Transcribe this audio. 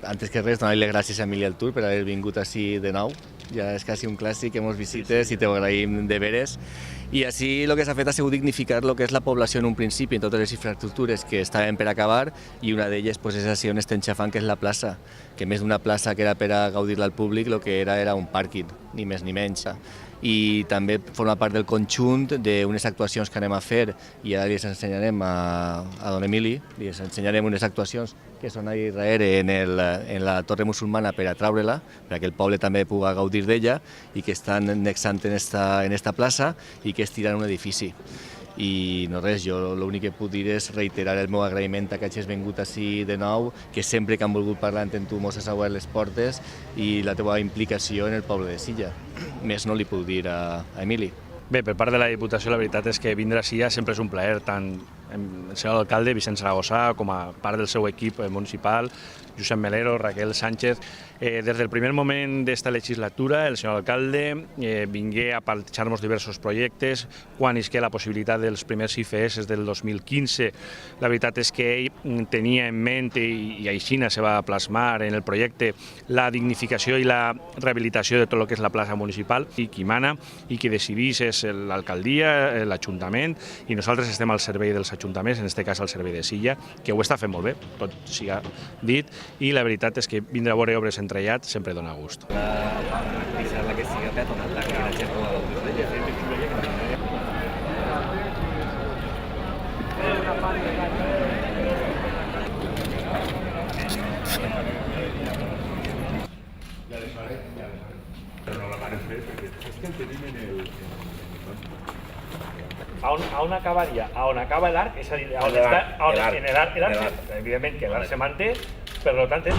Antes que res, donar-li les gràcies a Emili Altur per haver vingut així de nou. Ja és quasi un clàssic que mos visites i t'ho agraïm de veres. I així el que s'ha fet ha sigut dignificar el que és la població en un principi, en totes les infraestructures que estaven per acabar, i una d'elles és així on estem xafant, que és la plaça, que més d'una plaça que era per a gaudir-la al públic, el que era un pàrquing, ni més ni menys. I també forma part del conjunt d'unes actuacions que anem a fer, i ara les ensenyarem a don Emili, les ensenyarem unes actuacions que són ahí darrere en la torre musulmana per atraure-la, perquè el poble també pugui gaudir d'ella, i que estan annexant en esta plaça i que és tirant un edifici. I no res, jo l'únic que puc dir és reiterar el meu agraïment a que hagis vingut així de nou, que sempre que han volgut parlar amb tu mos has obert les portes, i la teva implicació en el poble de Silla. Més no li puc dir a Emili. Bé, per part de la Diputació, la veritat és que vindre a Silla sempre és un plaer, tant el senyor alcalde, Vicent Saragossa, com a part del seu equip municipal, Josep Melero, Raquel Sánchez. Des del primer moment d'esta legislatura, el senyor alcalde vingué a plantejar-nos diversos projectes. Quan isqué la possibilitat dels primers IFS del 2015, la veritat és que ell tenia en ment, i així se va plasmar en el projecte, la dignificació i la rehabilitació de tot el que és la plaça municipal, i qui mana i qui decidís és l'alcaldia, l'Ajuntament, i nosaltres estem al servei dels ajuntaments, en aquest cas al servei de Silla, que ho està fent molt bé, tot siga dit, i la veritat és que vindre a veure obres entrellat sempre dona gust. Deixar-la que siga peatonal, que la gent pugui Però no la van fer perquè és que el tenim en el... A on acabaria? A on acaba l'arc, és a dir, en l'arc, evidentment que l'arc se manté, per tant és